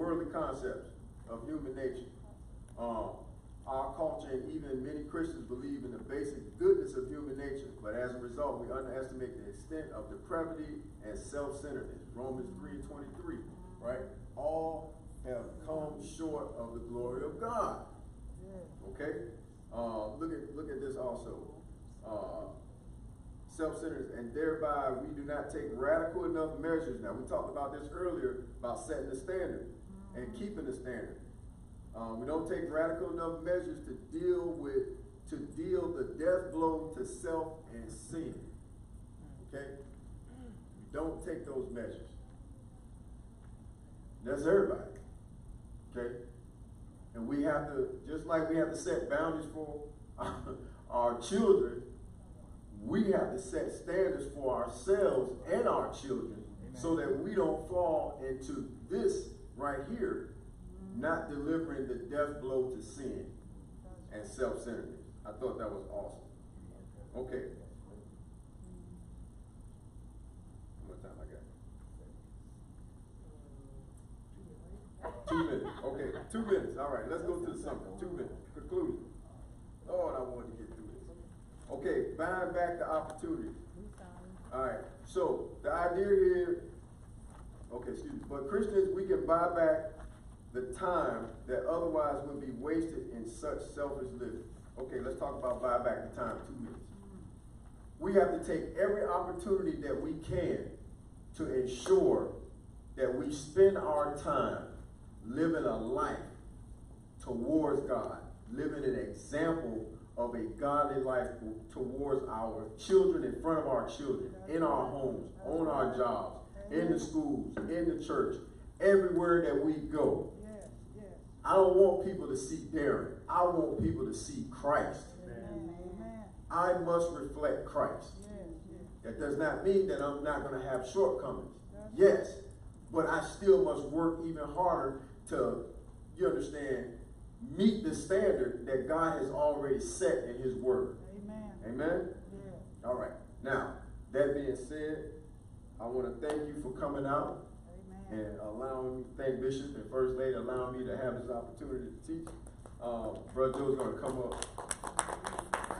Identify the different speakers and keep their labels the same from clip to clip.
Speaker 1: worldly concepts of human nature. Our culture and even many Christians believe in the basic goodness of human nature, but as a result, we underestimate the extent of depravity and self-centeredness. Romans 3:23, right? All have come short of the glory of God. Okay? Look at this also. Self-centeredness, and thereby we do not take radical enough measures. Now, we talked about this earlier, about setting the standard and keeping the standard. We don't take radical enough measures to deal the death blow to self and sin. Okay? We don't take those measures. That's everybody. Okay? And we have to, just like we have to set boundaries for our children, we have to set standards for ourselves and our children. Amen. So that we don't fall into this right here, not delivering the death blow to sin and self-centeredness. I thought that was awesome. Okay. How much time I got? 2 minutes. Okay, 2 minutes. All right, let's go to the summary. 2 minutes. Conclusion. Lord, I wanted to get through this. Okay, buying back the opportunity. All right, so the idea here, okay, excuse me, but Christians, we can buy back the time that otherwise would be wasted in such selfish living. Okay, let's talk about buy back the time, 2 minutes. We have to take every opportunity that we can to ensure that we spend our time living a life towards God, living an example of a godly life towards our children, in front of our children, in our homes, on our jobs, in the schools, in the church, everywhere that we go. I don't want people to see Darren. I want people to see Christ. I must reflect Christ. That does not mean that I'm not going to have shortcomings. Yes, but I still must work even harder to, you understand, meet the standard that God has already set in his word. Amen? Yeah. All right. Now, that being said, I want to thank you for coming out. Amen. And allowing me, thank Bishop and First Lady, allowing me to have this opportunity to teach. Brother Joe's going to come up.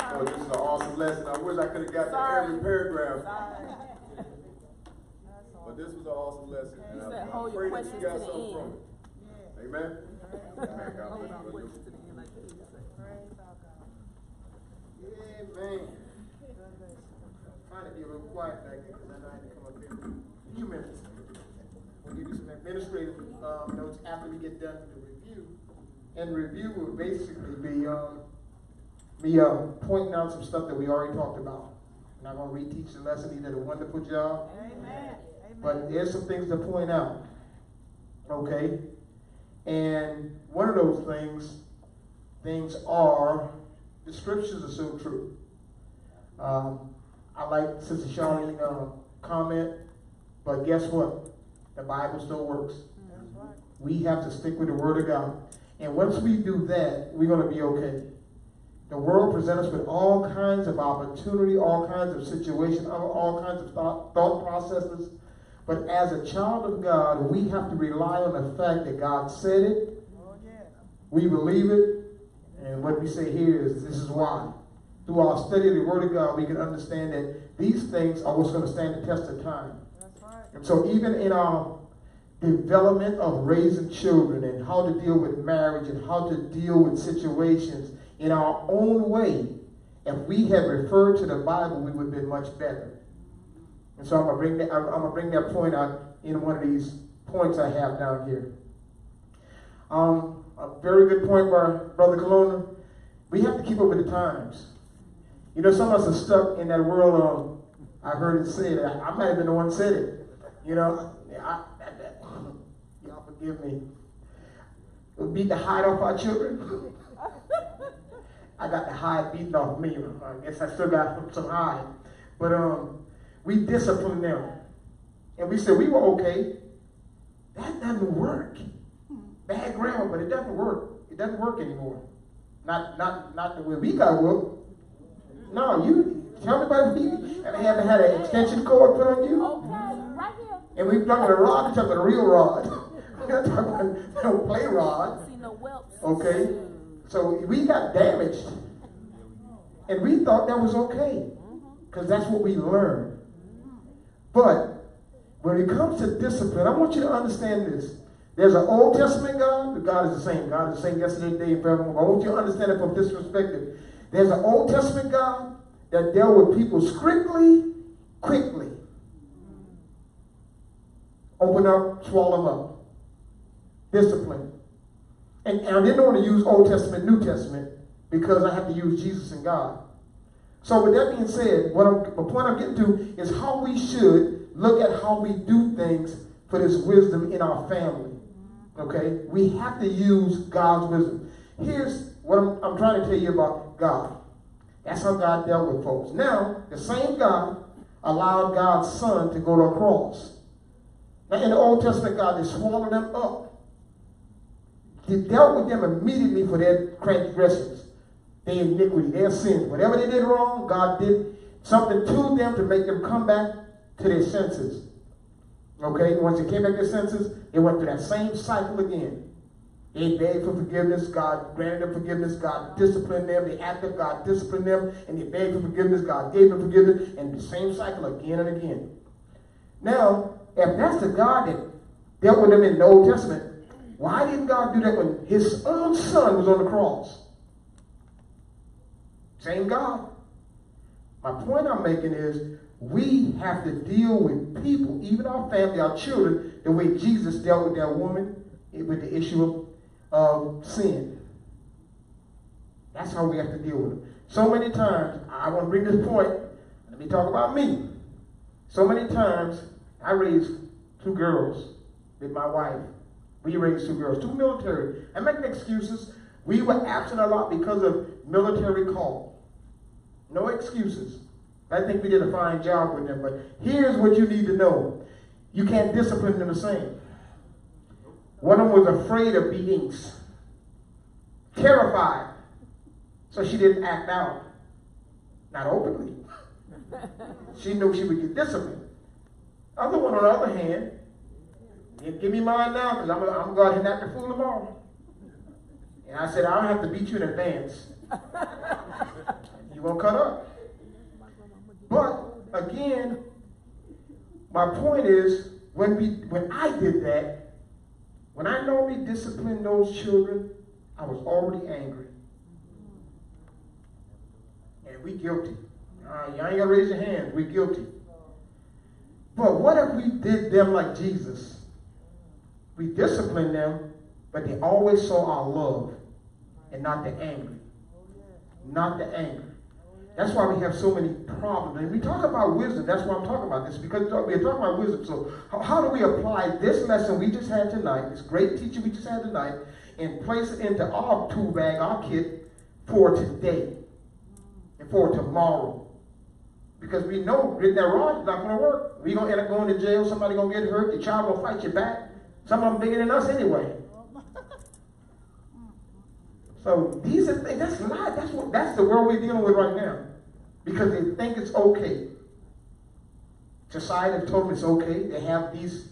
Speaker 1: Oh, this is an awesome lesson. I wish I could have got to every paragraph. But this was an awesome lesson. And I'm afraid that you got something from it. Yeah. Amen? Amen. God bless you.
Speaker 2: Yeah, man. Trying to be a little quiet back there because I know I had to come up here in a few minutes. We'll give you some administrative notes after we get done with the review. And the review will basically be me pointing out some stuff that we already talked about. I'm not going to reteach the lesson. You did a wonderful job. Amen. But there's some things to point out. Okay? And one of those things are, the scriptures are so true. I like Sister Charlene's comment, but guess what? The Bible still works. Right. We have to stick with the Word of God. And once we do that, we're going to be okay. The world presents us with all kinds of opportunity, all kinds of situations, all kinds of thought processes. But as a child of God, we have to rely on the fact that God said it. Oh, yeah. We believe it. And what we say here is, this is why. Through our study of the Word of God, we can understand that these things are what's going to stand the test of time. That's right. And so even in our development of raising children and how to deal with marriage and how to deal with situations in our own way, if we had referred to the Bible, we would have been much better. And so I'm going to bring that point out in one of these points I have down here. A very good point by Brother Colona. We have to keep up with the times. You know, some of us are stuck in that world. I heard it said, I might have been the one who said it. You know, y'all forgive me. We beat the hide off our children. I got the hide beaten off me. I guess I still got some hide. But we discipline them. And we said, we were okay. That doesn't work. Bad grammar, but it doesn't work. It doesn't work anymore. Not the way we got whooped. No, you tell me about it. Ever had an extension cord put on you?
Speaker 3: Okay, right here.
Speaker 2: And we talking about a rod, we're talking about a real rod. not talking about no play rod.
Speaker 3: See no whelps.
Speaker 2: Okay? So we got damaged. And we thought that was okay. Because that's what we learned. But when it comes to discipline, I want you to understand this. There's an Old Testament God, but God is the same. God is the same yesterday, today, and forevermore. I want you to understand it from this perspective. There's an Old Testament God that dealt with people strictly, quickly. Open up, swallow them up. Discipline. And I didn't want to use Old Testament, New Testament, because I have to use Jesus and God. So with that being said, the point I'm getting to is how we should look at how we do things for this wisdom in our family. Okay? We have to use God's wisdom. Here's what I'm trying to tell you about God. That's how God dealt with folks. Now, the same God allowed God's son to go to a cross. Now, in the Old Testament, God, they swallowed them up. He dealt with them immediately for their transgressions, their iniquity, their sins. Whatever they did wrong, God did something to them to make them come back to their senses. Okay? Once they came back to their senses, they went through that same cycle again. They begged for forgiveness. God granted them forgiveness. God disciplined them. They acted. God disciplined them. And they begged for forgiveness. God gave them forgiveness. And the same cycle again and again. Now, if that's the God that dealt with them in the Old Testament, why didn't God do that when his own son was on the cross? Same God. My point I'm making is we have to deal with people, even our family, our children, the way Jesus dealt with that woman with the issue of sin. That's how we have to deal with them. So many times, I want to bring this point, let me talk about me. So many times, I raised 2 girls with my wife. We raised 2 girls, 2 military. I'm making excuses. We were absent a lot because of military call. No excuses. I think we did a fine job with them. But here's what you need to know. You can't discipline them the same. One of them was afraid of beatings. Terrified. So she didn't act out. Not openly. She knew she would get disciplined. Other one, on the other hand, give me mine now because I'm going to go out and act the fool tomorrow. And I said, I don't have to beat you in advance. You won't cut up. But again, my point is, when I did that, when I normally disciplined those children, I was already angry. And we guilty. You ain't got to raise your hand. We guilty. But what if we did them like Jesus? We disciplined them, but they always saw our love and not the anger. Not the anger. That's why we have so many problems. And we talk about wisdom. That's why I'm talking about this, because we're talking about wisdom. So how do we apply this lesson we just had tonight, this great teaching we just had tonight, and place it into our tool bag, our kit, for today and for tomorrow? Because we know getting that rod is not going to work. We're going to end up going to jail. Somebody going to get hurt. The child going to fight you back. Some of them bigger than us anyway. So these are things. That's life. That's the world we're dealing with right now. Because they think it's okay. Society has told them it's okay. They have these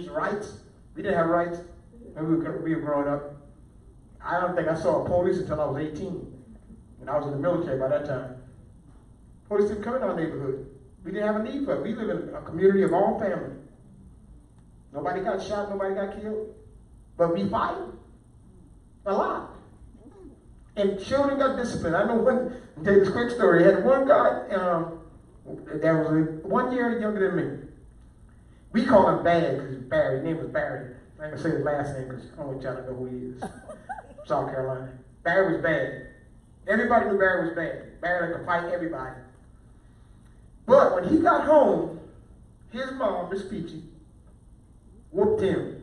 Speaker 2: rights. We didn't have rights when we were growing up. I don't think I saw a police until I was 18. And I was in the military by that time. Police didn't come in our neighborhood. We didn't have a need for it. We live in a community of all family. Nobody got shot, nobody got killed. But we fight a lot. And children got disciplined. I know I'll tell you this quick story. I had one guy that was 1 year younger than me. We call him Bad because he's Barry. His name was Barry. I ain't going to say his last name because I don't want y'all to know who he is. South Carolina. Barry was bad. Everybody knew Barry was bad. Barry liked to fight everybody. But when he got home, his mom, Miss Peachy, whooped him.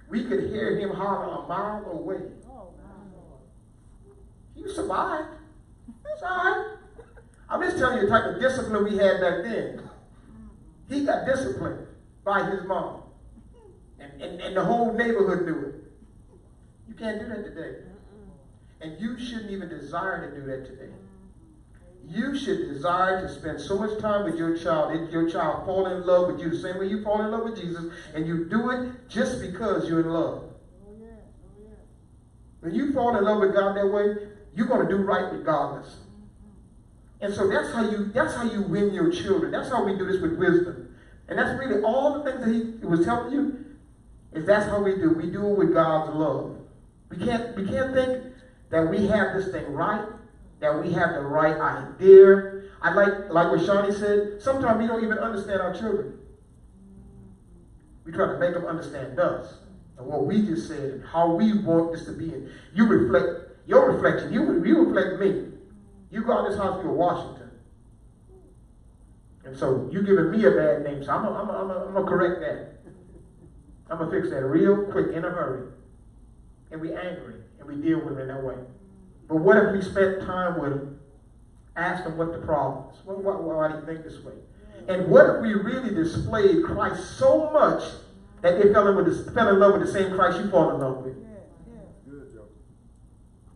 Speaker 2: We could hear him holler a mile away. He survived. It's all right. I'm just telling you the type of discipline we had back then. He got disciplined by his mom. And the whole neighborhood knew it. You can't do that today. And you shouldn't even desire to do that today. You should desire to spend so much time with your child, if your child fall in love with you the same way you fall in love with Jesus, and you do it just because you're in love. When you fall in love with God that way, you're going to do right regardless. And so that's how you win your children. That's how we do this with wisdom. And that's really all the things that he was telling you, is that's how we do. We do it with God's love. We can't think that we have this thing right, that we have the right idea. I like what Shawnee said, sometimes we don't even understand our children. We try to make them understand us and what we just said and how we want this to be. And you reflect your reflection. You reflect me. You go out this house, you're Washington. And so you giving me a bad name, so I'm gonna correct that. I'm gonna fix that real quick in a hurry. And we angry and we deal with it in that way. But what if we spent time with them, ask them what the problem is? Why do you think this way? And what if we really displayed Christ so much that they fell in love with the same Christ you fall in love with?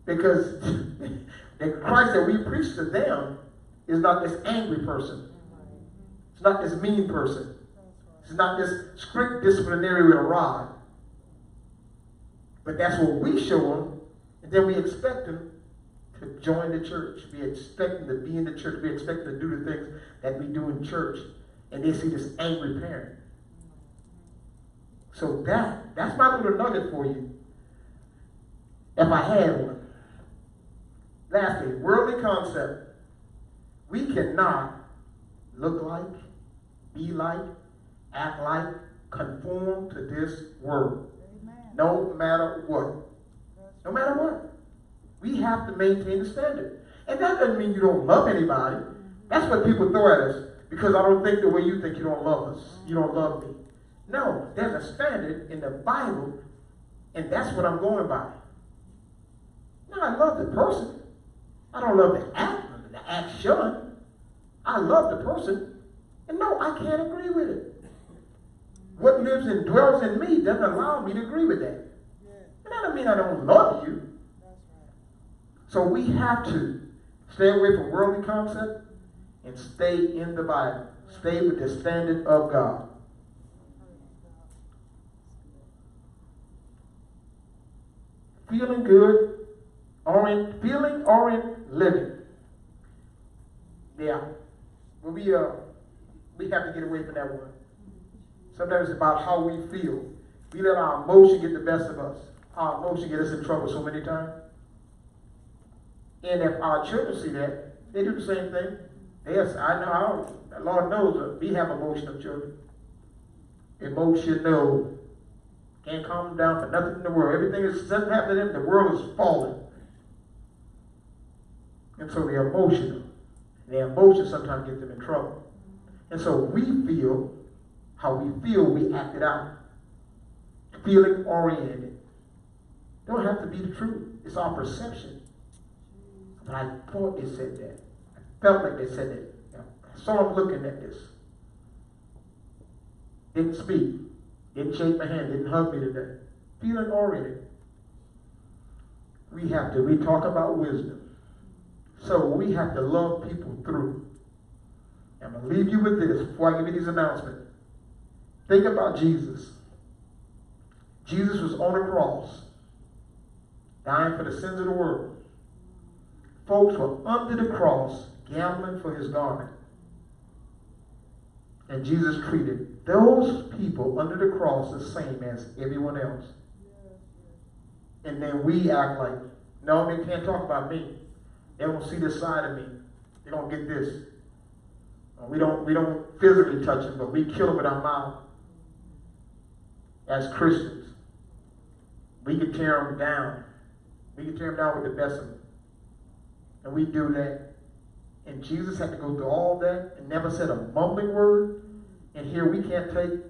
Speaker 2: Because the Christ that we preach to them is not this angry person. It's not this mean person. It's not this strict disciplinary with a rod. But that's what we show them, and then we expect them to join the church. We expect them to be in the church. We expect them to do the things that we do in church. And they see this angry parent. So that's my little nugget for you. If I had one. Lastly, worldly concept. We cannot look like, be like, act like, conform to this world. Amen. No matter what. No matter what. We have to maintain the standard. And that doesn't mean you don't love anybody. That's what people throw at us. Because I don't think the way you think, you don't love us. You don't love me. No, there's a standard in the Bible, and that's what I'm going by. No, I love the person. I don't love the action. I love the person. And no, I can't agree with it. What lives and dwells in me doesn't allow me to agree with that. And that doesn't mean I don't love you. So we have to stay away from worldly concept and stay in the Bible. Stay with the standard of God. Feeling good, feeling orient living. Yeah. Well, we have to get away from that one. Sometimes it's about how we feel. We let our emotion get the best of us. Our emotion get us in trouble so many times. And if our children see that, they do the same thing. Yes, I know. The Lord knows we have emotional children. Emotional. Can't calm them down for nothing in the world. Everything is happening to them. The world is falling. And so they're emotional. Their emotions sometimes get them in trouble. And so we feel how we feel, we act it out. Feeling oriented. Don't have to be the truth. It's our perception. But I thought they said that. I felt like they said that. I saw them looking at this. Didn't speak. Didn't shake my hand. Didn't hug me today. Feeling oriented. We talk about wisdom. So we have to love people through. I'm going to leave you with this before I give you these announcements. Think about Jesus. Jesus was on a cross, dying for the sins of the world. Folks were under the cross, gambling for his garment. And Jesus treated those people under the cross the same as everyone else. And then we act like, no, they can't talk about me. They won't see this side of me. They don't get this. We don't physically touch them, but we kill them with our mouth. As Christians, we can tear them down. We can tear them down with the best of them. And we do that. And Jesus had to go through all that and never said a mumbling word. And here we can't take,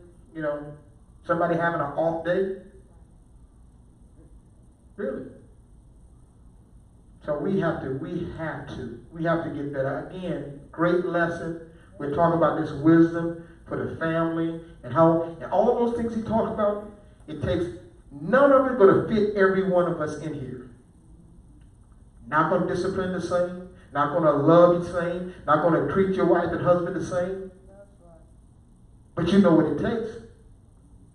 Speaker 2: somebody having an off day. Really. So we have to get better. Again, great lesson. We're talking about this wisdom for the family and how, and all of those things he talked about, it takes, none of it going to fit every one of us in here. Not going to discipline the same, not going to love you the same, not going to treat your wife and husband the same. But you know what it takes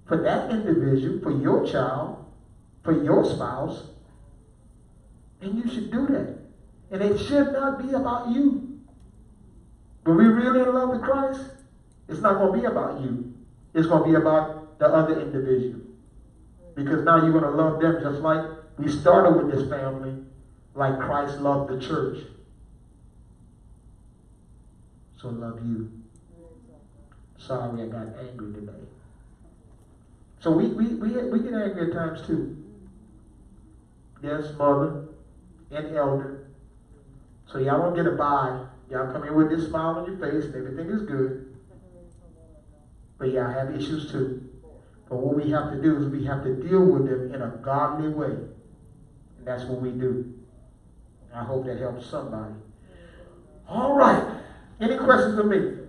Speaker 2: for that individual, for your child, for your spouse, and you should do that. And it should not be about you. When we really in love with Christ, it's not going to be about you. It's going to be about the other individual. Because now you're going to love them just like we started with this family, like Christ loved the church. So love you. Sorry, I got angry today. So we get angry at times too. Yes, mother and elder. So y'all don't get a bye. Y'all come in with this smile on your face and everything is good. But y'all have issues too. But what we have to do is we have to deal with them in a godly way. And that's what we do. I hope that helps somebody. All right. Any questions for me?